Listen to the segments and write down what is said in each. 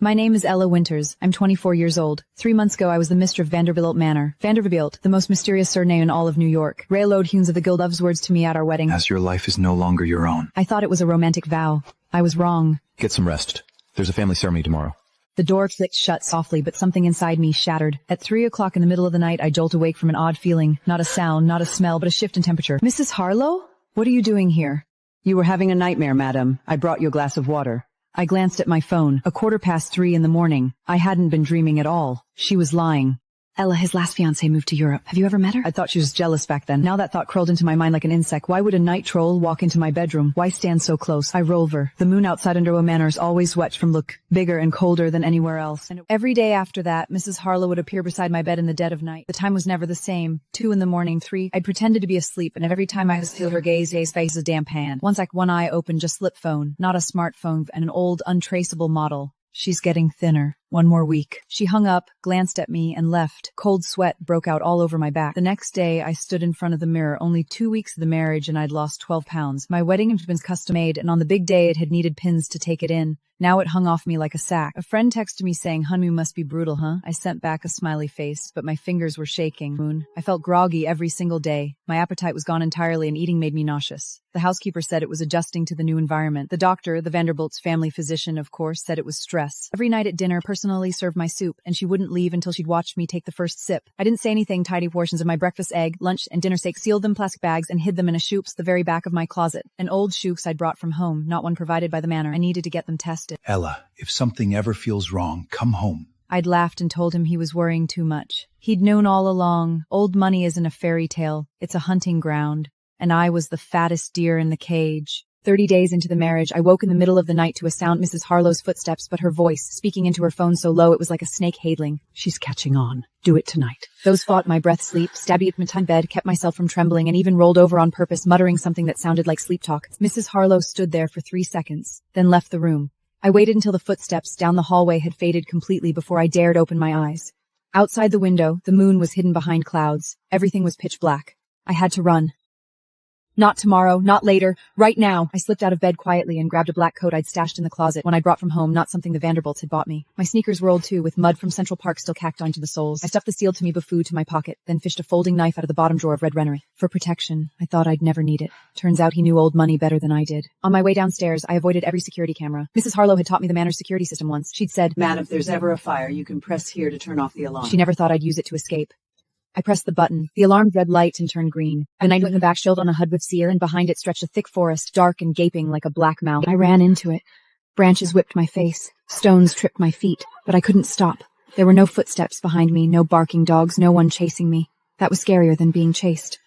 My name is Ella Winters. I'm 24 years old. 3 months ago I was the mistress of Vanderbilt Manor. Vanderbilt, the most mysterious surname in all of New York. Railroad Hunes of the Guild loves words to me at our wedding. As your life is no longer your own. I thought it was a romantic vow. I was wrong. Get some rest. There's a family ceremony tomorrow. The door clicked shut softly, but something inside me shattered. At 3 o'clock in the middle of the night, I jolt awake from an odd feeling. Not a sound, not a smell, but a shift in temperature. Mrs. Harlow? What are you doing here? You were having a nightmare, madam. I brought you a glass of water. I glanced at my phone. 3:15 in the morning. I hadn't been dreaming at all. She was lying. Ella, his last fiancée, moved to Europe. Have you ever met her? I thought she was jealous back then. Now that thought crawled into my mind like an insect. Why would a night troll walk into my bedroom? Why stand so close? I roll over. The moon outside Underwood Manor is always wet from look bigger and colder than anywhere else. And every day after that, Mrs. Harlow would appear beside my bed in the dead of night. The time was never the same. 2 in the morning, 3. I pretended to be asleep, and every time I was feel her gaze face a damp hand. Once like one eye opened, just flip phone, not a smartphone, and an old, untraceable model. She's getting thinner. 1 more week. She hung up, glanced at me, and left. Cold sweat broke out all over my back. The next day, I stood in front of the mirror. Only 2 weeks of the marriage, and I'd lost 12 pounds. My wedding had been custom-made, and on the big day, it had needed pins to take it in. Now it hung off me like a sack. A friend texted me saying, "Honeymoon must be brutal, huh?" I sent back a smiley face, but my fingers were shaking. I felt groggy every single day. My appetite was gone entirely, and eating made me nauseous. The housekeeper said it was adjusting to the new environment. The doctor, the Vanderbilt's family physician, of course, said it was stress. Every night at dinner, personally served my soup, and she wouldn't leave until she'd watched me take the first sip. I didn't say anything. Tidy portions of my breakfast, egg, lunch, and dinner steak, sealed them in plastic bags, and hid them in a shoes, the very back of my closet. An old shoes I'd brought from home, not one provided by the manor. I needed to get them tested. Ella, if something ever feels wrong, come home. I'd laughed and told him he was worrying too much. He'd known all along. Old money isn't a fairy tale. It's a hunting ground. And I was the fattest deer in the cage. 30 days into the marriage, I woke in the middle of the night to a sound Mrs. Harlow's footsteps, but her voice, speaking into her phone so low it was like a snake hadling. She's catching on. Do it tonight. Those fought my breath. Sleep, stabby at my bed, kept myself from trembling, and even rolled over on purpose, muttering something that sounded like sleep talk. Mrs. Harlow stood there for 3 seconds, then left the room. I waited until the footsteps down the hallway had faded completely before I dared open my eyes. Outside the window, the moon was hidden behind clouds. Everything was pitch black. I had to run. Not tomorrow, not later, right now. I slipped out of bed quietly and grabbed a black coat I'd stashed in the closet when I brought from home, not something the Vanderbilts had bought me. My sneakers were old too, with mud from Central Park still cacked onto the soles. I stuffed the sealed amoeba food to my pocket, then fished a folding knife out of the bottom drawer of Red Rennery. For protection, I thought I'd never need it. Turns out he knew old money better than I did. On my way downstairs, I avoided every security camera. Mrs. Harlow had taught me the manor's security system once. She'd said, "Man, if there's ever a fire, you can press here to turn off the alarm." She never thought I'd use it to escape. I pressed the button. The alarmed red light and turned green. A night in the back showed on a HUD with sear, and behind it stretched a thick forest, dark and gaping like a black mouth. I ran into it. Branches whipped my face. Stones tripped my feet. But I couldn't stop. There were no footsteps behind me, no barking dogs, no one chasing me. That was scarier than being chased.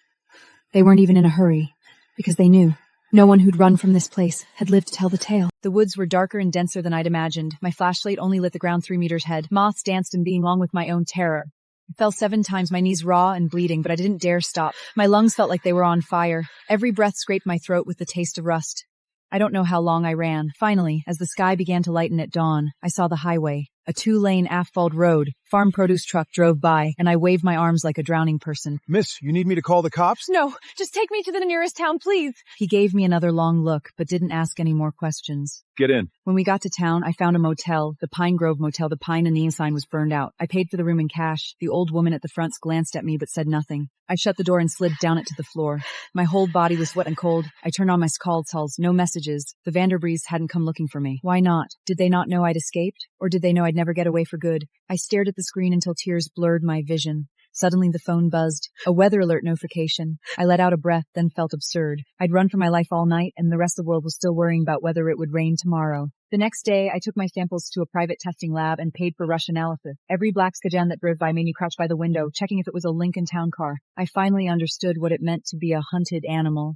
They weren't even in a hurry, because they knew. No one who'd run from this place had lived to tell the tale. The woods were darker and denser than I'd imagined. My flashlight only lit the ground 3 meters ahead. Moths danced in being along with my own terror. I fell 7 times, my knees raw and bleeding, but I didn't dare stop. My lungs felt like they were on fire. Every breath scraped my throat with the taste of rust. I don't know how long I ran. Finally, as the sky began to lighten at dawn, I saw the highway. A 2-lane asphalt road. Farm produce truck drove by, and I waved my arms like a drowning person. "Miss, you need me to call the cops?" "No, just take me to the nearest town, please." He gave me another long look, but didn't ask any more questions. "Get in." When we got to town, I found a motel, the Pine Grove Motel. The pine and neon sign was burned out. I paid for the room in cash. The old woman at the front glanced at me but said nothing. I shut the door and slid down it to the floor. My whole body was wet and cold. I turned on my call tells. No messages. The Vanderbries hadn't come looking for me. Why not? Did they not know I'd escaped? Or did they know I'd never get away for good? I stared at the screen until tears blurred my vision. Suddenly the phone buzzed. A weather alert notification. I let out a breath, then felt absurd. I'd run for my life all night, and the rest of the world was still worrying about whether it would rain tomorrow. The next day, I took my samples to a private testing lab and paid for rush analysis. Every black Skajan that drove by made me crouch by the window, checking if it was a Lincoln Town car. I finally understood what it meant to be a hunted animal.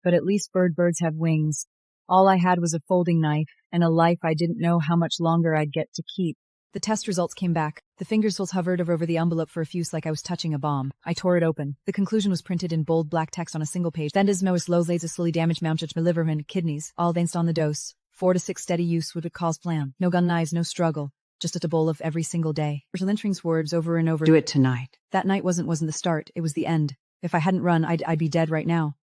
But at least birds have wings. All I had was a folding knife, and a life I didn't know how much longer I'd get to keep. The test results came back. The fingertips hovered over the envelope for a few like I was touching a bomb. I tore it open. The conclusion was printed in bold black text on a single page. Vandismois low lays a slowly damaged mounted my liver and kidneys, all based on the dose. 4 to 6 steady use would cause flam. No gun knives, no struggle. Just at a bowl of every single day. Lintering's words over and over. Do it tonight. That night wasn't the start, it was the end. If I hadn't run, I'd be dead right now.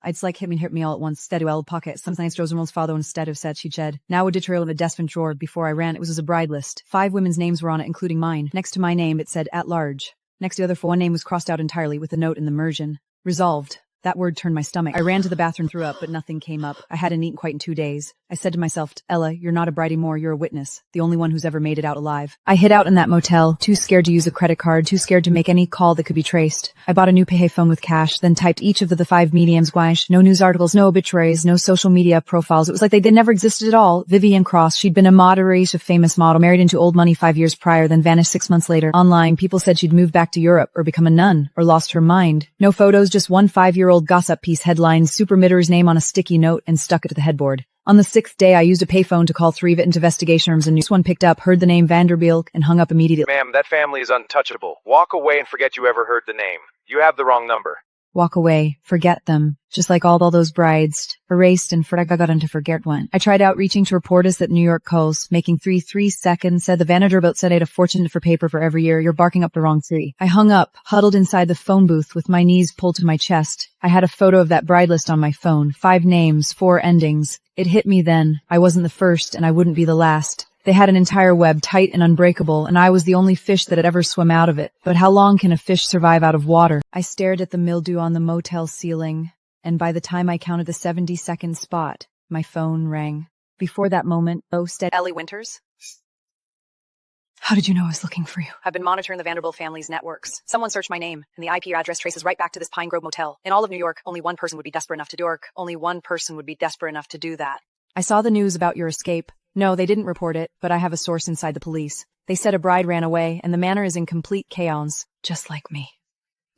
It's like hit me all at once, steady well pocket. Some nights Rosamond's father instead of said, she said. Now a detail of a desperate drawer before I ran. It was a bride list. 5 women's names were on it, including mine. Next to my name, it said, at large. Next to the other 4, one name was crossed out entirely with a note in the margin. Resolved. That word turned my stomach. I ran to the bathroom, threw up, but nothing came up. I hadn't eaten quite in 2 days. I said to myself, Ella, you're not a bride anymore, you're a witness. The only one who's ever made it out alive. I hid out in that motel, too scared to use a credit card, too scared to make any call that could be traced. I bought a new payphone with cash, then typed each of the 5 mediums gouache. No news articles, no obituaries, no social media profiles. It was like they never existed at all. Vivian Cross, she'd been a moderate, a famous model, married into old money 5 years prior, then vanished 6 months later. Online, people said she'd moved back to Europe, or become a nun, or lost her mind. No photos, just one 5-year-old gossip piece headlined Super Mitter's name on a sticky note and stuck it to the headboard. On the 6th day, I used a payphone to call 3 investigation rooms, and this one picked up, heard the name Vanderbilt, and hung up immediately. Ma'am, that family is untouchable. Walk away and forget you ever heard the name. You have the wrong number. Walk away, forget them, just like all those brides, erased and forgotten to forget one. I tried outreaching to reporters at New York Coast, making 3 seconds, said the Vanderbilt said I had a fortune for paper for every year. You're barking up the wrong tree. I hung up, huddled inside the phone booth with my knees pulled to my chest. I had a photo of that bride list on my phone, 5 names, 4 endings. It hit me then. I wasn't the first, and I wouldn't be the last. They had an entire web, tight and unbreakable, and I was the only fish that had ever swum out of it. But how long can a fish survive out of water? I stared at the mildew on the motel ceiling, and by the time I counted the 70-second spot, my phone rang. Before that moment, said, Ellie Winters? How did you know I was looking for you? I've been monitoring the Vanderbilt family's networks. Someone searched my name, and the IP address traces right back to this Pine Grove motel. In all of New York, only one person would be desperate enough to do that. I saw the news about your escape. No, they didn't report it, but I have a source inside the police. They said a bride ran away, and the manor is in complete chaos, just like me.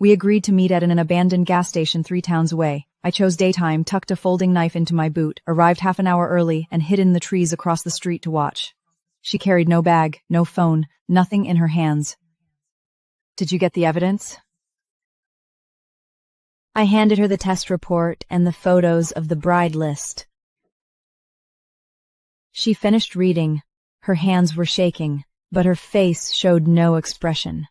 We agreed to meet at an abandoned gas station 3 towns away. I chose daytime, tucked a folding knife into my boot, arrived half an hour early, and hid in the trees across the street to watch. She carried no bag, no phone, nothing in her hands. Did you get the evidence? I handed her the test report and the photos of the bride list. She finished reading. Her hands were shaking, but her face showed no expression.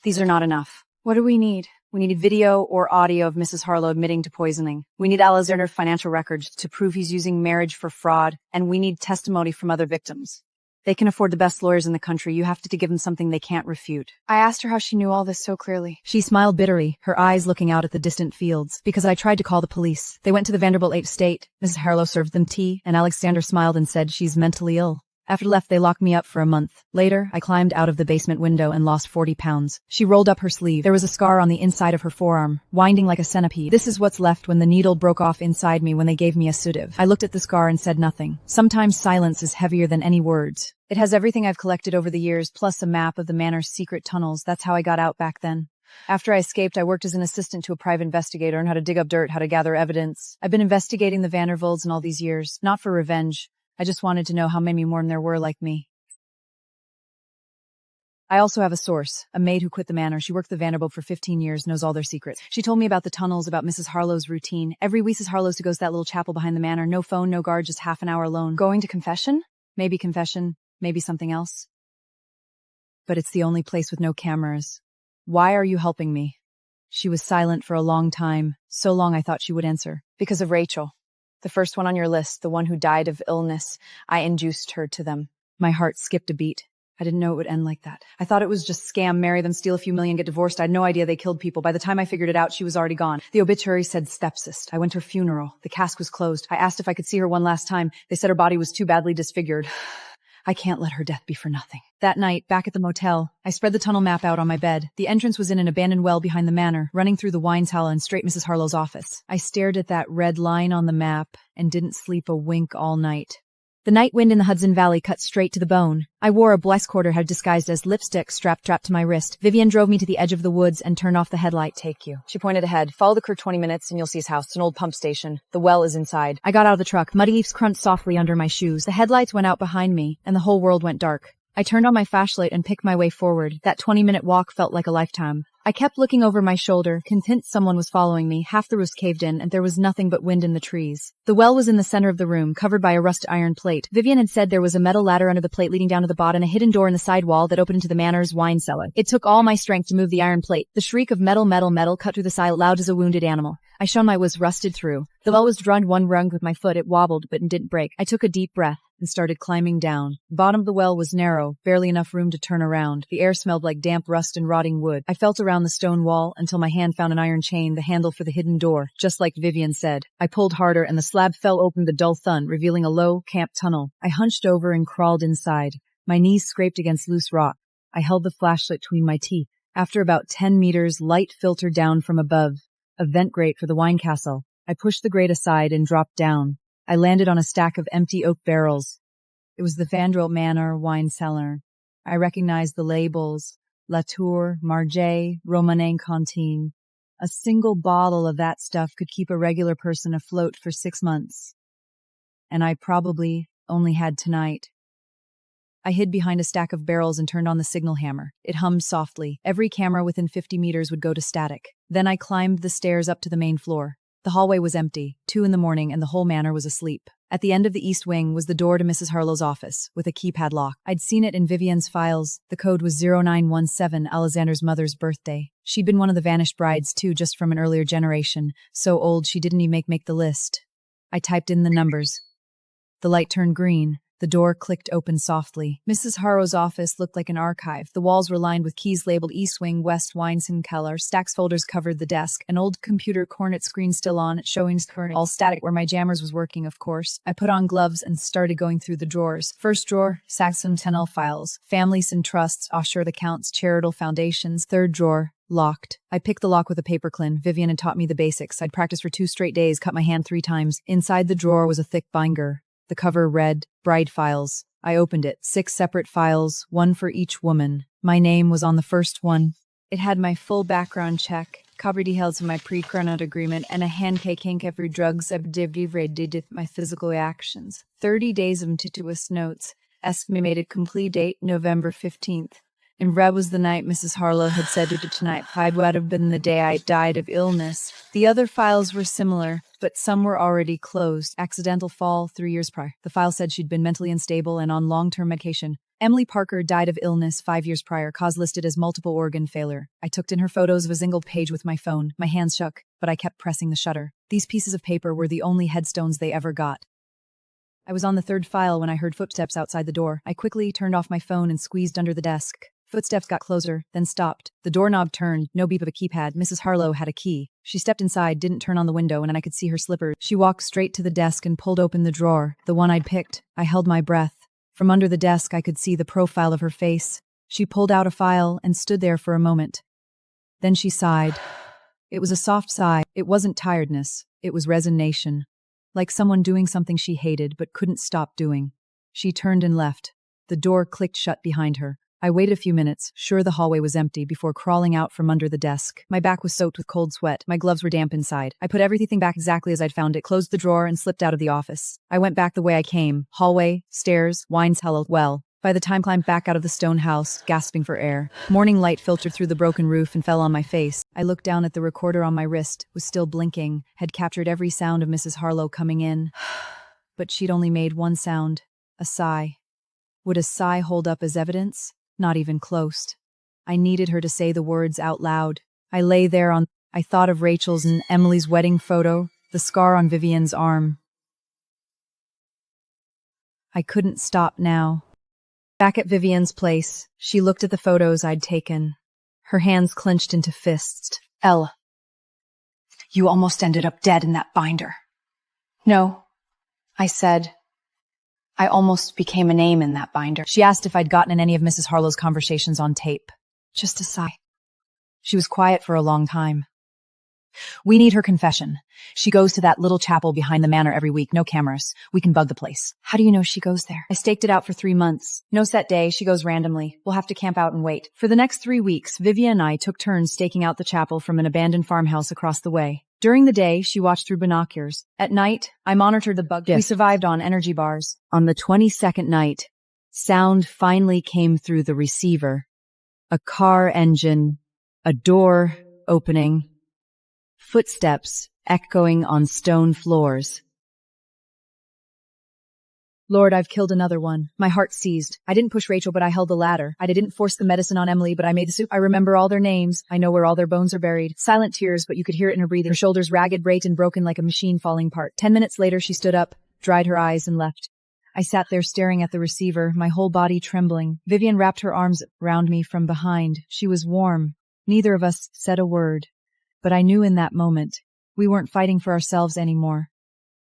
These are not enough. What do we need? We need video or audio of Mrs. Harlow admitting to poisoning. We need Ella's financial records to prove he's using marriage for fraud, and we need testimony from other victims. They can afford the best lawyers in the country. You have to give them something they can't refute. I asked her how she knew all this so clearly. She smiled bitterly, her eyes looking out at the distant fields. Because I tried to call the police. They went to the Vanderbilt estate. Mrs. Harlow served them tea, and Alexander smiled and said she's mentally ill. After left, they locked me up for a month. Later, I climbed out of the basement window and lost 40 pounds. She rolled up her sleeve. There was a scar on the inside of her forearm, winding like a centipede. This is what's left when the needle broke off inside me when they gave me a sedative. I looked at the scar and said nothing. Sometimes silence is heavier than any words. It has everything I've collected over the years, plus a map of the manor's secret tunnels. That's how I got out back then. After I escaped, I worked as an assistant to a private investigator and how to dig up dirt, how to gather evidence. I've been investigating the Vanderbilts in all these years, not for revenge. I just wanted to know how many more there were like me. I also have a source, a maid who quit the manor. She worked the Vanderbilt for 15 years, knows all their secrets. She told me about the tunnels, about Mrs. Harlow's routine. Every week Mrs. Harlow goes to that little chapel behind the manor. No phone, no guard, just half an hour alone. Going to confession? Maybe confession, maybe something else. But it's the only place with no cameras. Why are you helping me? She was silent for a long time, so long I thought she would answer. Because of Rachel. The first one on your list, the one who died of illness. I induced her to them. My heart skipped a beat. I didn't know it would end like that. I thought it was just scam, marry them, steal a few million, get divorced. I had no idea they killed people. By the time I figured it out, she was already gone. The obituary said stepsis. I went to her funeral. The cask was closed. I asked if I could see her one last time. They said her body was too badly disfigured. I can't let her death be for nothing. That night, back at the motel, I spread the tunnel map out on my bed. The entrance was in an abandoned well behind the manor, running through the wine cellar and straight Mrs. Harlow's office. I stared at that red line on the map and didn't sleep a wink all night. The night wind in the Hudson Valley cut straight to the bone. I wore a Bless quarter had disguised as lipstick strapped to my wrist. Vivian drove me to the edge of the woods and turned off the headlight. Take you. She pointed ahead. Follow the crew 20 minutes and you'll see his house. It's an old pump station. The well is inside. I got out of the truck. Muddy leaves crunched softly under my shoes. The headlights went out behind me and the whole world went dark. I turned on my flashlight and picked my way forward. That 20-minute walk felt like a lifetime. I kept looking over my shoulder, convinced someone was following me. Half the roof caved in, and there was nothing but wind in the trees. The well was in the center of the room, covered by a rusted iron plate. Vivian had said there was a metal ladder under the plate leading down to the bottom, and a hidden door in the side wall that opened into the manor's wine cellar. It took all my strength to move the iron plate. The shriek of metal cut through the silence loud as a wounded animal. I shone my was rusted through. The well was drawn one rung with my foot. It wobbled, but didn't break. I took a deep breath and started climbing down. The bottom of the well was narrow, barely enough room to turn around. The air smelled like damp rust and rotting wood. I felt around the stone wall until my hand found an iron chain, the handle for the hidden door, just like Vivian said. I pulled harder and the slab fell open with a dull thud, revealing a low, camp tunnel. I hunched over and crawled inside. My knees scraped against loose rock. I held the flashlight between my teeth. After about 10 meters, light filtered down from above. A vent grate for the wine castle. I pushed the grate aside and dropped down. I landed on a stack of empty oak barrels. It was the Vandrel Manor wine cellar. I recognized the labels: Latour, Margay, Romanée Cantine. A single bottle of that stuff could keep a regular person afloat for 6 months. And I probably only had tonight. I hid behind a stack of barrels and turned on the signal hammer. It hummed softly. Every camera within 50 meters would go to static. Then I climbed the stairs up to the main floor. The hallway was empty, 2 in the morning, and the whole manor was asleep. At the end of the east wing was the door to Mrs. Harlow's office, with a keypad lock. I'd seen it in Vivian's files. The code was 0917, Alexander's mother's birthday. She'd been one of the vanished brides, too, just from an earlier generation, so old she didn't even make the list. I typed in the numbers. The light turned green. The door clicked open softly. Mrs. Harrow's office looked like an archive. The walls were lined with keys labeled East Wing, West Weinsenkeller. Stacks folders covered the desk. An old computer Cornet screen still on, showing all static where my jammers was working, of course. I put on gloves and started going through the drawers. First drawer, Saxon Tenel files. Families and trusts, offshore accounts, charitable foundations. Third drawer, locked. I picked the lock with a paperclip. Vivian had taught me the basics. I'd practiced for 2 straight days, cut my hand 3 times. Inside the drawer was a thick binder. The cover read, Bride Files. I opened it. 6 separate files, 1 for each woman. My name was on the first one. It had my full background check, cover details of my pre-credit agreement, and a handcake every drugs did my physical actions. 30 days of meticulous notes. Estimated complete date, November 15th. In red was the night Mrs. Harlow had said to tonight would have been the day I died of illness. The other files were similar, but some were already closed. Accidental fall 3 years prior. The file said she'd been mentally unstable and on long-term medication. Emily Parker died of illness 5 years prior, cause listed as multiple organ failure. I took in her photos of a single page with my phone. My hands shook, but I kept pressing the shutter. These pieces of paper were the only headstones they ever got. I was on the 3rd file when I heard footsteps outside the door. I quickly turned off my phone and squeezed under the desk. Footsteps got closer, then stopped. The doorknob turned, no beep of a keypad. Mrs. Harlow had a key. She stepped inside, didn't turn on the window, and I could see her slippers. She walked straight to the desk and pulled open the drawer, the one I'd picked. I held my breath. From under the desk, I could see the profile of her face. She pulled out a file and stood there for a moment. Then she sighed. It was a soft sigh. It wasn't tiredness. It was resignation. Like someone doing something she hated but couldn't stop doing. She turned and left. The door clicked shut behind her. I waited a few minutes, sure the hallway was empty, before crawling out from under the desk. My back was soaked with cold sweat. My gloves were damp inside. I put everything back exactly as I'd found it, closed the drawer, and slipped out of the office. I went back the way I came. Hallway, stairs, wine cellar, well. By the time I climbed back out of the stone house, gasping for air. Morning light filtered through the broken roof and fell on my face. I looked down at the recorder on my wrist, was still blinking, had captured every sound of Mrs. Harlow coming in. But she'd only made one sound, a sigh. Would a sigh hold up as evidence? Not even close. I needed her to say the words out loud. I lay there I thought of Rachel's and Emily's wedding photo, the scar on Vivian's arm. I couldn't stop now. Back at Vivian's place, she looked at the photos I'd taken. Her hands clenched into fists. Ella, you almost ended up dead in that binder. No, I said. I almost became a name in that binder. She asked if I'd gotten any of Mrs. Harlow's conversations on tape. Just a sigh. She was quiet for a long time. We need her confession. She goes to that little chapel behind the manor every week. No cameras. We can bug the place. How do you know she goes there? I staked it out for 3 months. No set day. She goes randomly. We'll have to camp out and wait. For the next 3 weeks, Vivian and I took turns staking out the chapel from an abandoned farmhouse across the way. During the day, she watched through binoculars. At night, I monitored the bug. We survived on energy bars. On the 22nd night, sound finally came through the receiver. A car engine, a door opening, footsteps echoing on stone floors. Lord, I've killed another one. My heart seized. I didn't push Rachel, but I held the ladder. I didn't force the medicine on Emily, but I made the soup. I remember all their names. I know where all their bones are buried. Silent tears, but you could hear it in her breathing. Her shoulders ragged, braced, and broken like a machine falling apart. 10 minutes later, she stood up, dried her eyes, and left. I sat there staring at the receiver, my whole body trembling. Vivian wrapped her arms around me from behind. She was warm. Neither of us said a word. But I knew in that moment, we weren't fighting for ourselves anymore.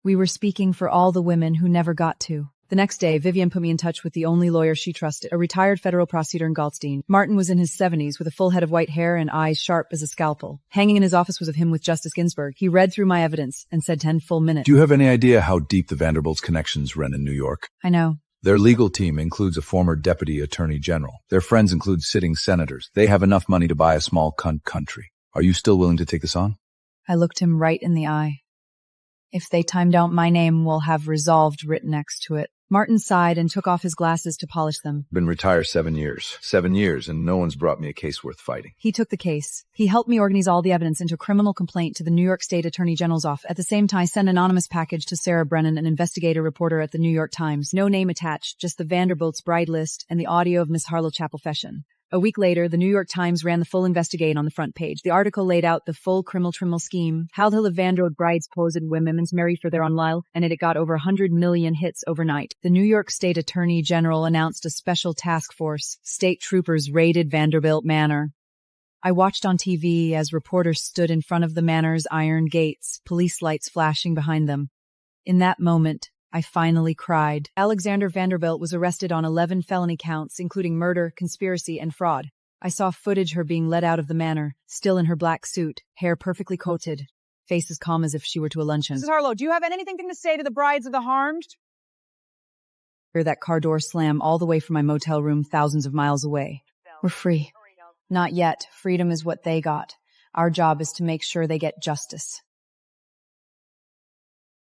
We were speaking for all the women who never got to. The next day, Vivian put me in touch with the only lawyer she trusted, a retired federal prosecutor in Galtstein. Martin was in his 70s with a full head of white hair and eyes sharp as a scalpel. Hanging in his office was of him with Justice Ginsburg. He read through my evidence and said 10 full minutes. Do you have any idea how deep the Vanderbilts' connections run in New York? I know. Their legal team includes a former deputy attorney general. Their friends include sitting senators. They have enough money to buy a small country. Are you still willing to take this on? I looked him right in the eye. If they timed out my name, we'll have resolved written next to it. Martin sighed and took off his glasses to polish them. Been retired 7 years. 7 years, and no one's brought me a case worth fighting. He took the case. He helped me organize all the evidence into a criminal complaint to the New York State Attorney General's office. At the same time, I sent an anonymous package to Sarah Brennan, an investigative reporter at the New York Times. No name attached, just the Vanderbilts' bride list and the audio of Miss Harlow Chapel confession. A week later, the New York Times ran the full investigation on the front page. The article laid out the full criminal scheme, how the Vanderbilt brides posed women's married for their online, and it got over 100 million hits overnight. The New York State Attorney General announced a special task force. State troopers raided Vanderbilt Manor. I watched on TV as reporters stood in front of the manor's iron gates, police lights flashing behind them. In that moment, I finally cried. Alexander Vanderbilt was arrested on 11 felony counts, including murder, conspiracy, and fraud. I saw footage her being led out of the manor, still in her black suit, hair perfectly coated, face as calm as if she were to a luncheon. Mrs. Harlow, do you have anything to say to the brides of the harmed? Hear that car door slam all the way from my motel room thousands of miles away. We're free. Not yet. Freedom is what they got. Our job is to make sure they get justice.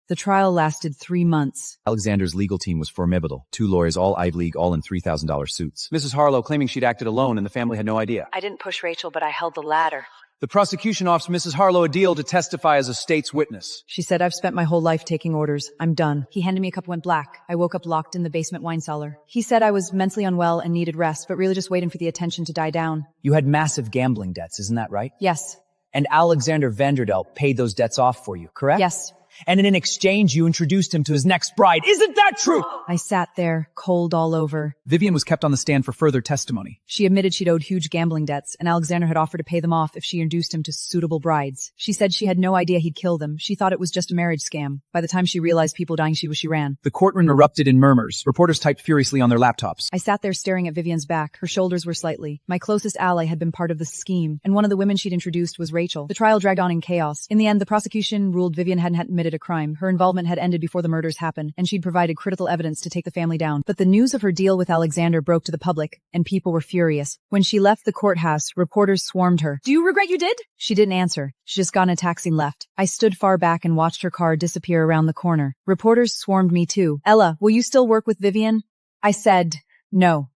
The trial lasted 3 months. Alexander's legal team was formidable. 2 lawyers, all Ivy League, all in $3,000 suits. Mrs. Harlow claiming she'd acted alone and the family had no idea. I didn't push Rachel, but I held the ladder. The prosecution offers Mrs. Harlow a deal to testify as a state's witness. She said, I've spent my whole life taking orders. I'm done. He handed me a cup, went black. I woke up locked in the basement wine cellar. He said I was mentally unwell and needed rest, but really just waiting for the attention to die down. You had massive gambling debts, isn't that right? Yes. And Alexander Vanderbilt paid those debts off for you, correct? Yes. And in exchange, you introduced him to his next bride. Isn't that true? I sat there, cold all over. Vivian was kept on the stand for further testimony. She admitted she'd owed huge gambling debts, and Alexander had offered to pay them off if she introduced him to suitable brides. She said she had no idea he'd kill them. She thought it was just a marriage scam. By the time she realized people dying, she ran. The courtroom erupted in murmurs. Reporters typed furiously on their laptops. I sat there staring at Vivian's back. Her shoulders were slightly. My closest ally had been part of the scheme, and one of the women she'd introduced was Rachel. The trial dragged on in chaos. In the end, the prosecution ruled Vivian hadn't admitted a crime. Her involvement had ended before the murders happened, and she'd provided critical evidence to take the family down. But the news of her deal with Alexander broke to the public, and people were furious. When she left the courthouse, reporters swarmed her. Do you regret you did? She didn't answer. She just got in a taxi and left. I stood far back and watched her car disappear around the corner. Reporters swarmed me too. Ella, will you still work with Vivian? I said, no.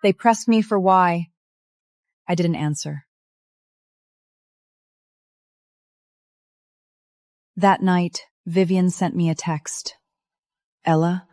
They pressed me for why. I didn't answer. That night, Vivian sent me a text. Ella,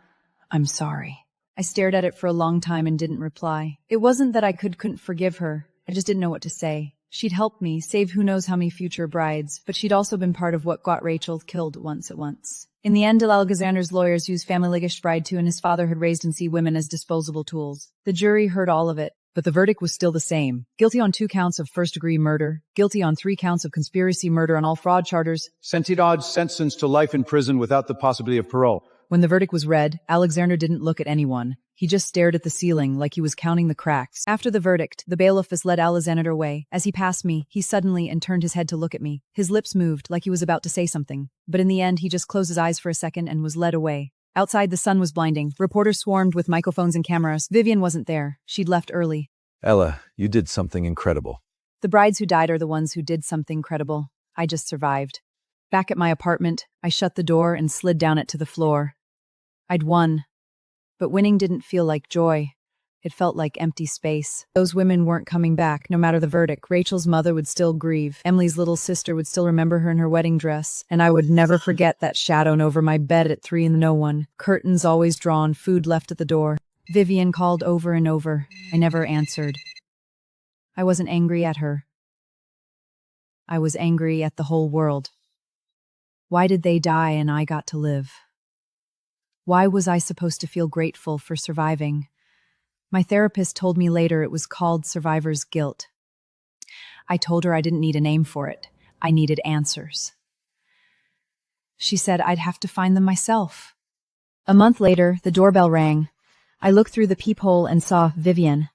I'm sorry. I stared at it for a long time and didn't reply. It wasn't that I couldn't forgive her. I just didn't know what to say. She'd helped me save who knows how many future brides, but she'd also been part of what got Rachel killed once at once. In the end, Alexander's lawyers used family ligish bride too, and his father had raised and see women as disposable tools. The jury heard all of it, but the verdict was still the same. Guilty on 2 counts of first-degree murder, guilty on 3 counts of conspiracy murder on all fraud charters. Sentidad sentenced to life in prison without the possibility of parole. When the verdict was read, Alexander didn't look at anyone. He just stared at the ceiling like he was counting the cracks. After the verdict, the bailiff led Alexander away. As he passed me, he suddenly turned his head to look at me. His lips moved like he was about to say something. But in the end, he just closed his eyes for a second and was led away. Outside, the sun was blinding. Reporters swarmed with microphones and cameras. Vivian wasn't there. She'd left early. Ella, you did something incredible. The brides who died are the ones who did something credible. I just survived. Back at my apartment, I shut the door and slid down it to the floor. I'd won. But winning didn't feel like joy. It felt like empty space. Those women weren't coming back, no matter the verdict. Rachel's mother would still grieve. Emily's little sister would still remember her in her wedding dress. And I would never forget that shadow over my bed at 3 in no one. Curtains always drawn, food left at the door. Vivian called over and over. I never answered. I wasn't angry at her. I was angry at the whole world. Why did they die and I got to live? Why was I supposed to feel grateful for surviving? My therapist told me later it was called survivor's guilt. I told her I didn't need a name for it. I needed answers. She said I'd have to find them myself. A month later, the doorbell rang. I looked through the peephole and saw Vivian.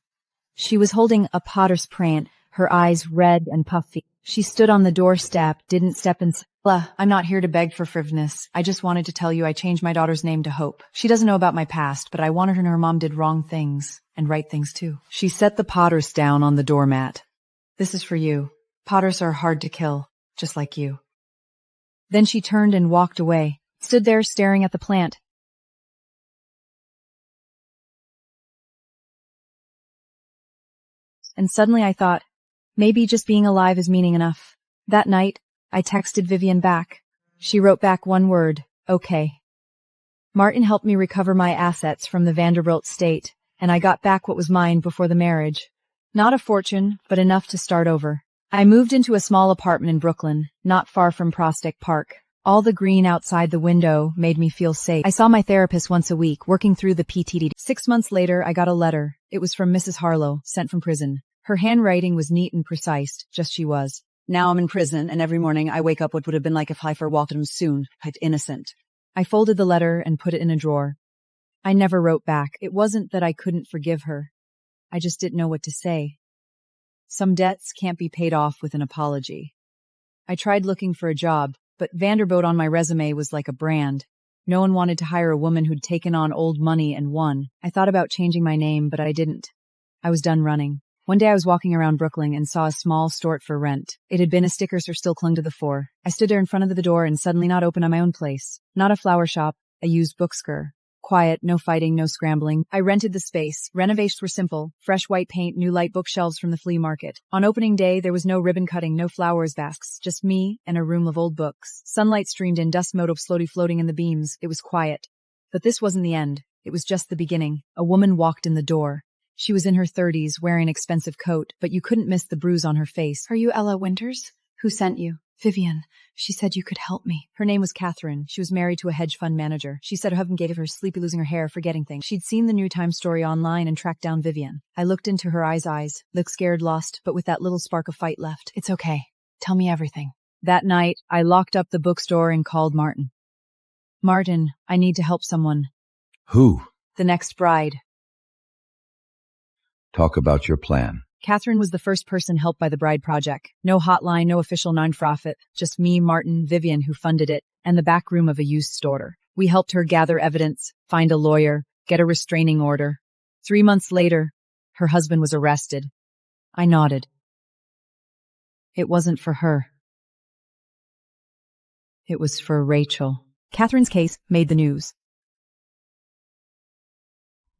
She was holding a potter's plant, her eyes red and puffy. She stood on the doorstep, didn't step inside. I'm not here to beg for forgiveness. I just wanted to tell you I changed my daughter's name to Hope. She doesn't know about my past, but I wanted her and her mom did wrong things, and right things too. She set the potters down on the doormat. This is for you. Potters are hard to kill, just like you. Then she turned and walked away, stood there staring at the plant. And suddenly I thought, maybe just being alive is meaning enough. That night, I texted Vivian back. She wrote back one word, okay. Martin helped me recover my assets from the Vanderbilt estate, and I got back what was mine before the marriage. Not a fortune, but enough to start over. I moved into a small apartment in Brooklyn, not far from Prospect Park. All the green outside the window made me feel safe. I saw my therapist once a week, working through the PTD. 6 months later, I got a letter. It was from Mrs. Harlow, sent from prison. Her handwriting was neat and precise, just she was. Now I'm in prison, and every morning I wake up what would have been like if Heifer walked in soon, I'd innocent. I folded the letter and put it in a drawer. I never wrote back. It wasn't that I couldn't forgive her. I just didn't know what to say. Some debts can't be paid off with an apology. I tried looking for a job, but Vanderbilt on my resume was like a brand. No one wanted to hire a woman who'd taken on old money and won. I thought about changing my name, but I didn't. I was done running. One day I was walking around Brooklyn and saw a small store for rent. It had been a sticker so still clung to the floor. I stood there in front of the door and suddenly not open on my own place. Not a flower shop, a used bookstore. Quiet, no fighting, no scrambling. I rented the space. Renovations were simple. Fresh white paint, new light bookshelves from the flea market. On opening day, there was no ribbon cutting, no flowers baskets, just me and a room of old books. Sunlight streamed in, dust mote slowly floating in the beams. It was quiet. But this wasn't the end. It was just the beginning. A woman walked in the door. She was in her 30s, wearing an expensive coat, but you couldn't miss the bruise on her face. Are you Ella Winters? Who sent you? Vivian. She said you could help me. Her name was Catherine. She was married to a hedge fund manager. She said her husband gave her sleepy, losing her hair, forgetting things. She'd seen the New Times story online and tracked down Vivian. I looked into her eyes, looked scared, lost, but with that little spark of fight left. It's okay. Tell me everything. That night, I locked up the bookstore and called Martin. Martin, I need to help someone. Who? The next bride. Talk about your plan. Catherine was the first person helped by the Bride Project. No hotline, no official nonprofit, just me, Martin, Vivian, who funded it, and the back room of a used store. We helped her gather evidence, find a lawyer, get a restraining order. 3 months later, her husband was arrested. I nodded. It wasn't for her. It was for Rachel. Catherine's case made the news.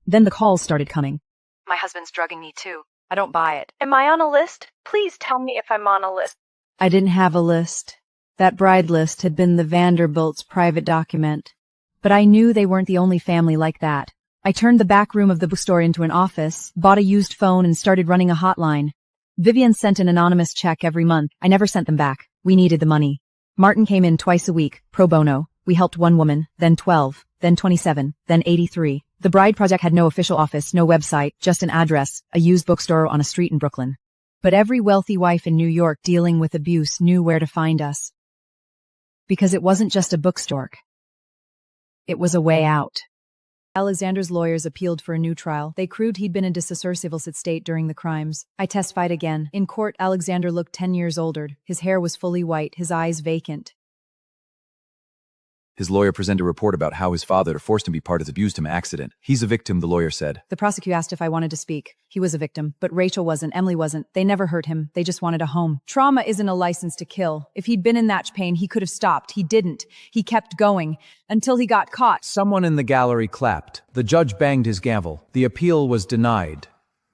Then the calls started coming. My husband's drugging me too. I don't buy it. Am I on a list? Please tell me if I'm on a list. I didn't have a list. That bride list had been the Vanderbilt's private document. But I knew they weren't the only family like that. I turned the back room of the bookstore into an office, bought a used phone, and started running a hotline. Vivian sent an anonymous check every month. I never sent them back. We needed the money. Martin came in twice a week, pro bono. We helped one woman, then 12, then 27, then 83. The Bride Project had no official office, no website, just an address, a used bookstore on a street in Brooklyn. But every wealthy wife in New York dealing with abuse knew where to find us. Because it wasn't just a bookstore. It was a way out. Alexander's lawyers appealed for a new trial. They proved he'd been in civil state during the crimes. I testified again. In court, Alexander looked 10 years older. His hair was fully white, his eyes vacant. His lawyer presented a report about how his father forced him to be part of the abused him accident. He's a victim, the lawyer said. The prosecutor asked if I wanted to speak. He was a victim, but Rachel wasn't, Emily wasn't. They never hurt him. They just wanted a home. Trauma isn't a license to kill. If he'd been in that pain, he could have stopped. He didn't. He kept going until he got caught. Someone in the gallery clapped. The judge banged his gavel. The appeal was denied.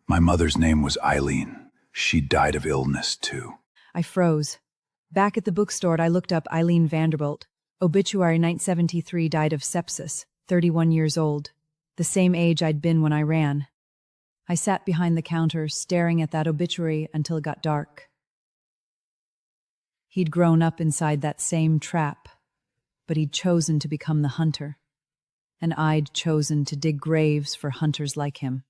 My mother's name was Eileen. She died of illness, too. I froze. Back at the bookstore, I looked up Eileen Vanderbilt. Obituary 1973, died of sepsis, 31 years old. The same age I'd been when I ran. I sat behind the counter, staring at that obituary until it got dark. He'd grown up inside that same trap, but he'd chosen to become the hunter. And I'd chosen to dig graves for hunters like him.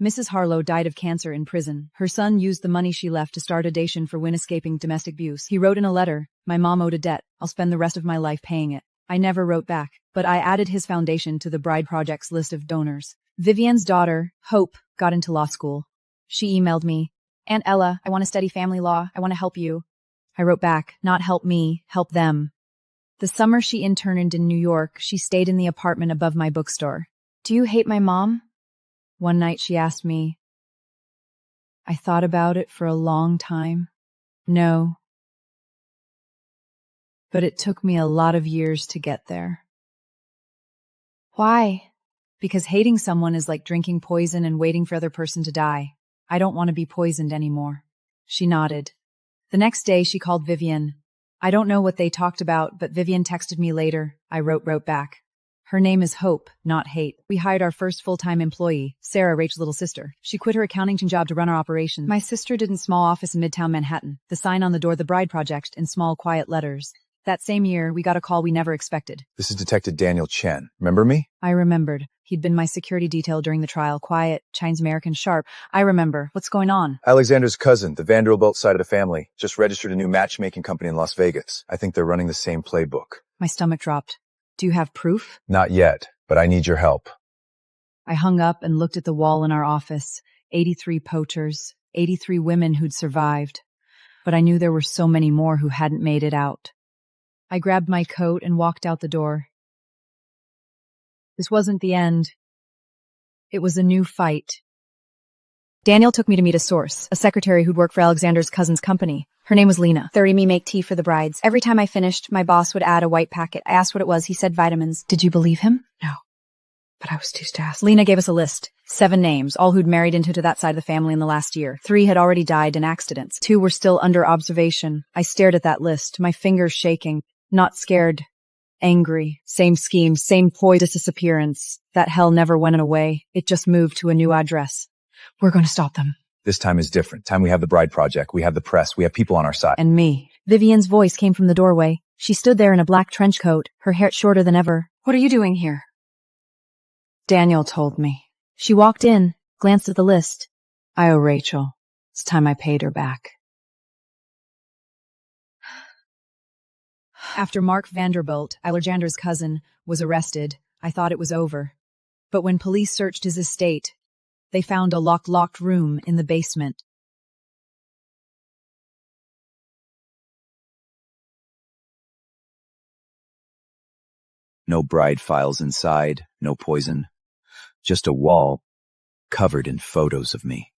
Mrs. Harlow died of cancer in prison. Her son used the money she left to start a foundation for women escaping domestic abuse. He wrote in a letter, "My mom owed a debt. I'll spend the rest of my life paying it." I never wrote back, but I added his foundation to the Bride Project's list of donors. Vivian's daughter, Hope, got into law school. She emailed me, "Aunt Ella, I want to study family law. I want to help you." I wrote back, "Not help me, help them." The summer she interned in New York, she stayed in the apartment above my bookstore. "Do you hate my mom?" One night she asked me. I thought about it for a long time. No. But it took me a lot of years to get there. Why? Because hating someone is like drinking poison and waiting for the other person to die. I don't want to be poisoned anymore. She nodded. The next day she called Vivian. I don't know what they talked about, but Vivian texted me later. I wrote back. Her name is Hope, not Hate. We hired our first full-time employee, Sarah, Rachel's little sister. She quit her accounting job to run our operations. My sister did in small office in Midtown Manhattan. The sign on the door, The Bride Project, in small, quiet letters. That same year, we got a call we never expected. This is Detective Daniel Chen. Remember me? I remembered. He'd been my security detail during the trial. Quiet, Chinese-American, sharp. I remember. What's going on? Alexander's cousin, the Vanderbilt side of the family, just registered a new matchmaking company in Las Vegas. I think they're running the same playbook. My stomach dropped. Do you have proof? Not yet, but I need your help. I hung up and looked at the wall in our office. 83 poachers, 83 women who'd survived. But I knew there were so many more who hadn't made it out. I grabbed my coat and walked out the door. This wasn't the end. It was a new fight. Daniel took me to meet a source, a secretary who'd worked for Alexander's cousin's company. Her name was Lena. 30 me make tea for the brides. Every time I finished, my boss would add a white packet. I asked what it was. He said vitamins. Did you believe him? No. But I was too stressed. Lena gave us a list. 7 names, all who'd married into that side of the family in the last year. 3 had already died in accidents. 2 were still under observation. I stared at that list, my fingers shaking. Not scared. Angry. Same scheme, same ploy, disappearance. That hell never went away. It just moved to a new address. We're going to stop them. This time is different. Time we have the Bride Project, we have the press, we have people on our side. And me. Vivian's voice came from the doorway. She stood there in a black trench coat, her hair shorter than ever. What are you doing here? Daniel told me. She walked in, glanced at the list. I owe Rachel. It's time I paid her back. After Mark Vanderbilt, Alexander's cousin, was arrested, I thought it was over. But when police searched his estate, they found a locked room in the basement. No bride files inside, no poison. Just a wall covered in photos of me.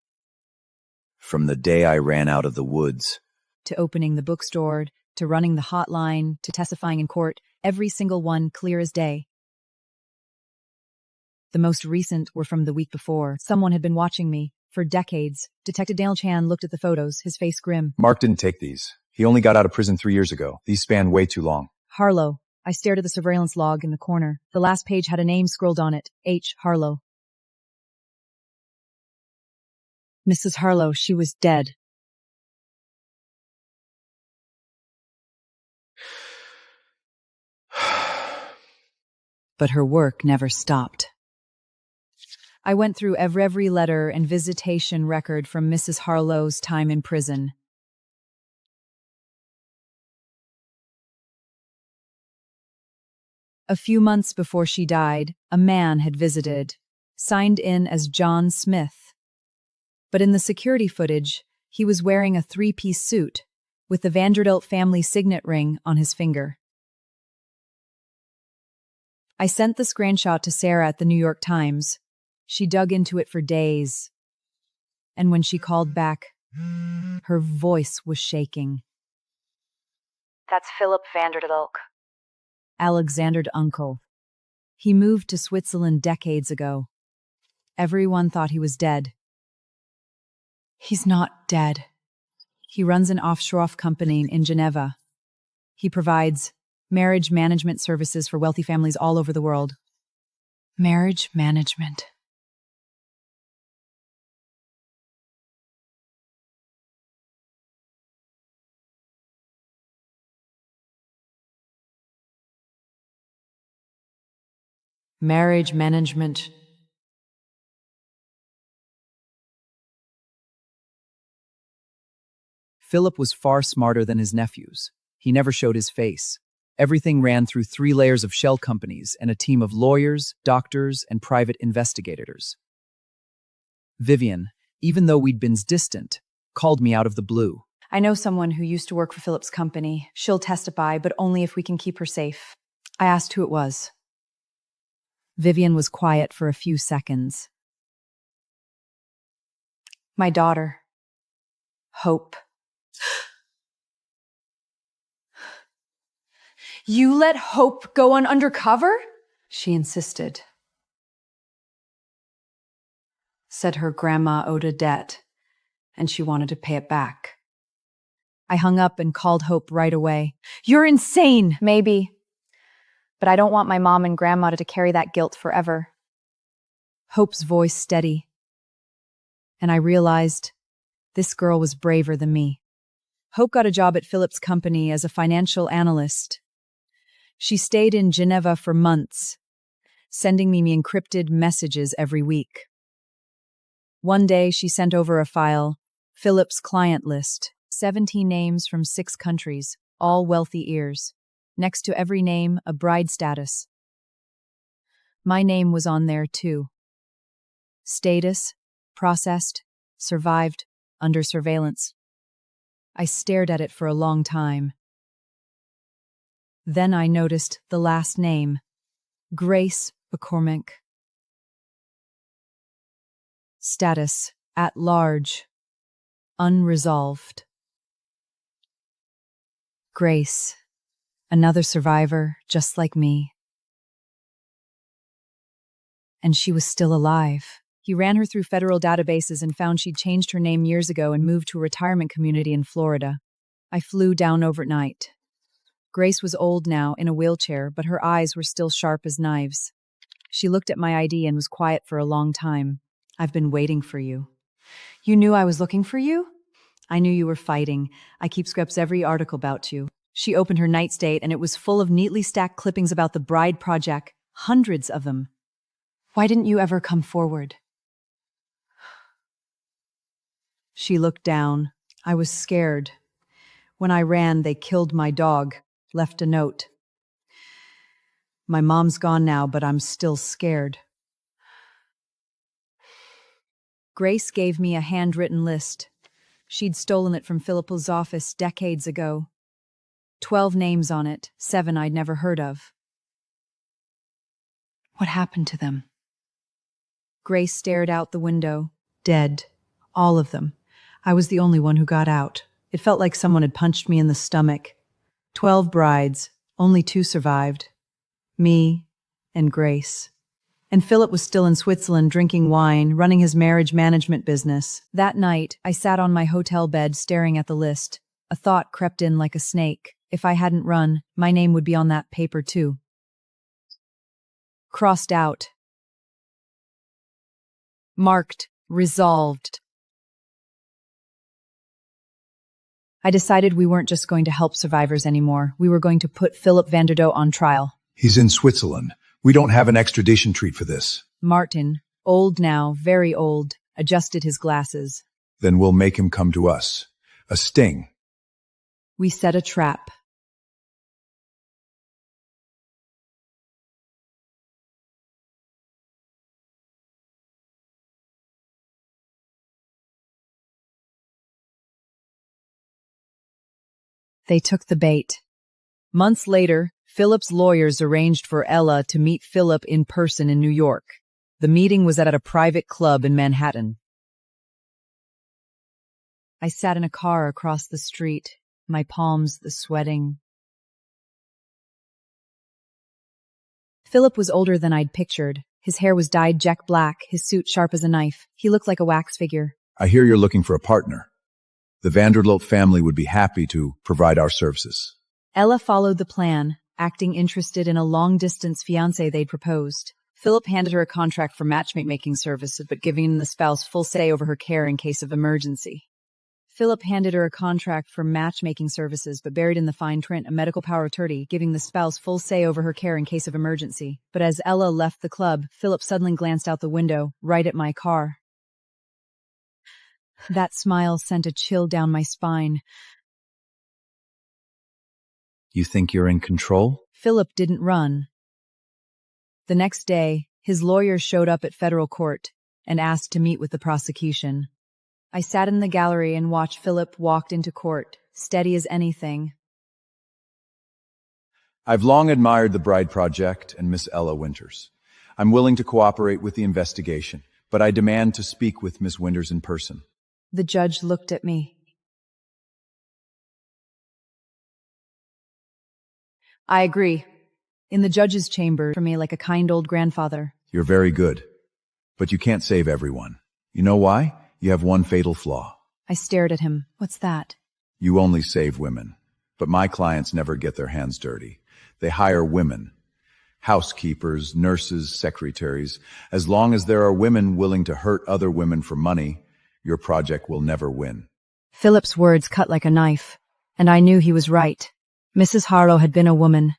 From the day I ran out of the woods, to opening the bookstore, to running the hotline, to testifying in court, every single one clear as day. The most recent were from the week before. Someone had been watching me for decades. Detective Daniel Chan looked at the photos, his face grim. Mark didn't take these. He only got out of prison 3 years ago. These span way too long. Harlow. I stared at the surveillance log in the corner. The last page had a name scrolled on it. H. Harlow. Mrs. Harlow, she was dead. But her work never stopped. I went through every letter and visitation record from Mrs. Harlow's time in prison. A few months before she died, a man had visited, signed in as John Smith. But in the security footage, he was wearing a 3-piece suit with the Vanderbilt family signet ring on his finger. I sent the screenshot to Sarah at the New York Times. She dug into it for days. And when she called back, her voice was shaking. That's Philip Vanderdolk. Alexander's uncle. He moved to Switzerland decades ago. Everyone thought he was dead. He's not dead. He runs an offshore company in Geneva. He provides marriage management services for wealthy families all over the world. Marriage management. Marriage management. Philip was far smarter than his nephews. He never showed his face. Everything ran through 3 layers of shell companies and a team of lawyers, doctors, and private investigators. Vivian, even though we'd been distant, called me out of the blue. I know someone who used to work for Philip's company. She'll testify, but only if we can keep her safe. I asked who it was. Vivian was quiet for a few seconds. My daughter. Hope. You let Hope go on undercover? She insisted. Said her grandma owed a debt, and she wanted to pay it back. I hung up and called Hope right away. You're insane! Maybe. But I don't want my mom and grandma to carry that guilt forever. Hope's voice steady. And I realized this girl was braver than me. Hope got a job at Philip's company as a financial analyst. She stayed in Geneva for months, sending me encrypted messages every week. One day, she sent over a file, Philip's client list, 17 names from 6 countries, all wealthy ears. Next to every name, a bride status. My name was on there too. Status, processed, survived, under surveillance. I stared at it for a long time. Then I noticed the last name, Grace McCormick. Status, at large, unresolved. Grace, another survivor just like me. And she was still alive. He ran her through federal databases and found she'd changed her name years ago and moved to a retirement community in Florida. I flew down overnight. Grace was old now, in a wheelchair, but her eyes were still sharp as knives. She looked at my ID and was quiet for a long time. I've been waiting for you. You knew I was looking for you? I knew you were fighting. I keep scraps every article about you. She opened her nightstand and it was full of neatly stacked clippings about the Bride Project, hundreds of them. Why didn't you ever come forward? She looked down. I was scared. When I ran, they killed my dog, left a note. My mom's gone now, but I'm still scared. Grace gave me a handwritten list. She'd stolen it from Philip's office decades ago. 12 names on it, 7 I'd never heard of. What happened to them? Grace stared out the window. Dead. All of them. I was the only one who got out. It felt like someone had punched me in the stomach. 12 brides, only 2 survived. Me and Grace. And Philip was still in Switzerland drinking wine, running his marriage management business. That night, I sat on my hotel bed staring at the list. A thought crept in like a snake. If I hadn't run, my name would be on that paper too. Crossed out. Marked. Resolved. I decided we weren't just going to help survivors anymore. We were going to put Philip Vanderdolk on trial. He's in Switzerland. We don't have an extradition treat for this. Martin, old now, very old, adjusted his glasses. Then we'll make him come to us. A sting. We set a trap. They took the bait. Months later, Philip's lawyers arranged for Ella to meet Philip in person in New York. The meeting was at a private club in Manhattan. I sat in a car across the street, my palms the sweating. Philip was older than I'd pictured. His hair was dyed jet black, his suit sharp as a knife. He looked like a wax figure. I hear you're looking for a partner. The Vanderloop family would be happy to provide our services. Ella followed the plan, acting interested in a long-distance fiancé they'd proposed. Philip handed her a contract for matchmaking services, but giving the spouse full say over her care in case of emergency. Philip handed her a contract for matchmaking services, but buried in the fine print a medical power of attorney, giving the spouse full say over her care in case of emergency. But as Ella left the club, Philip suddenly glanced out the window, right at my car. That smile sent a chill down my spine. You think you're in control? Philip didn't run. The next day, his lawyer showed up at federal court and asked to meet with the prosecution. I sat in the gallery and watched Philip walk into court, steady as anything. I've long admired the Bride Project and Miss Ella Winters. I'm willing to cooperate with the investigation, but I demand to speak with Miss Winters in person. The judge looked at me. I agree. In the judge's chamber, for me like a kind old grandfather. You're very good, but you can't save everyone. You know why? You have one fatal flaw. I stared at him. What's that? You only save women, but my clients never get their hands dirty. They hire women. Housekeepers, nurses, secretaries. As long as there are women willing to hurt other women for money, your project will never win. Philip's words cut like a knife, and I knew he was right. Mrs. Harlow had been a woman.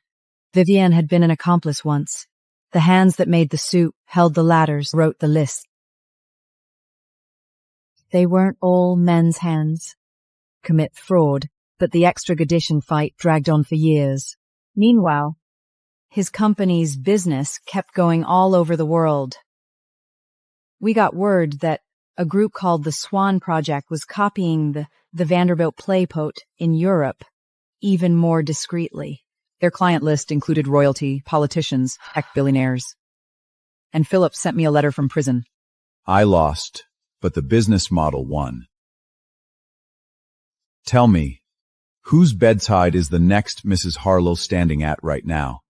Vivienne had been an accomplice once. The hands that made the suit, held the ladders, wrote the list. They weren't all men's hands. Commit fraud, but the extradition fight dragged on for years. Meanwhile, his company's business kept going all over the world. We got word that a group called the Swan Project was copying the Vanderbilt playbook in Europe, even more discreetly. Their client list included royalty, politicians, tech billionaires. And Philip sent me a letter from prison. I lost, but the business model won. Tell me, whose bedside is the next Mrs. Harlow standing at right now?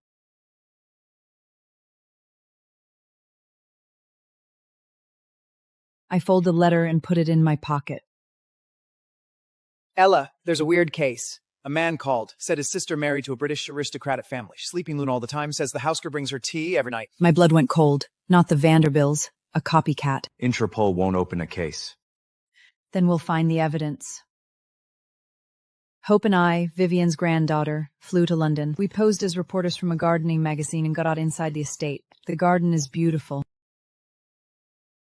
I folded the letter and put it in my pocket. Ella, there's a weird case. A man called, said his sister married to a British aristocratic family. Sleeping loon all the time, says the housekeeper brings her tea every night. My blood went cold. Not the Vanderbilts, a copycat. Interpol won't open a case. Then we'll find the evidence. Hope and I, Vivian's granddaughter, flew to London. We posed as reporters from a gardening magazine and got out inside the estate. The garden is beautiful.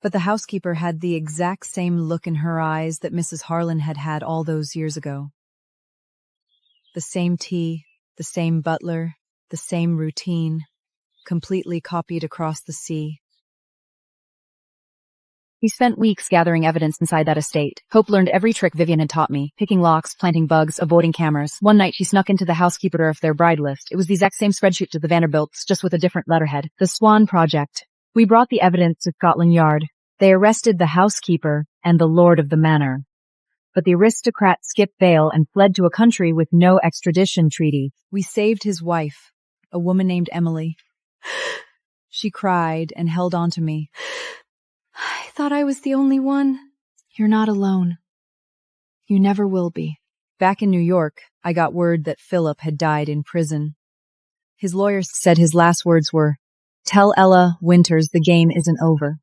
But the housekeeper had the exact same look in her eyes that Mrs. Harlan had had all those years ago. The same tea, the same butler, the same routine, completely copied across the sea. We spent weeks gathering evidence inside that estate. Hope learned every trick Vivian had taught me, picking locks, planting bugs, avoiding cameras. One night she snuck into the housekeeper of their bride list. It was the exact same spreadsheet to the Vanderbilts, just with a different letterhead. The Swan Project. We brought the evidence to Scotland Yard. They arrested the housekeeper and the lord of the manor. But the aristocrat skipped bail and fled to a country with no extradition treaty. We saved his wife, a woman named Emily. She cried and held on to me. I thought I was the only one. You're not alone. You never will be. Back in New York, I got word that Philip had died in prison. His lawyer said his last words were, "Tell Ella Winters the game isn't over."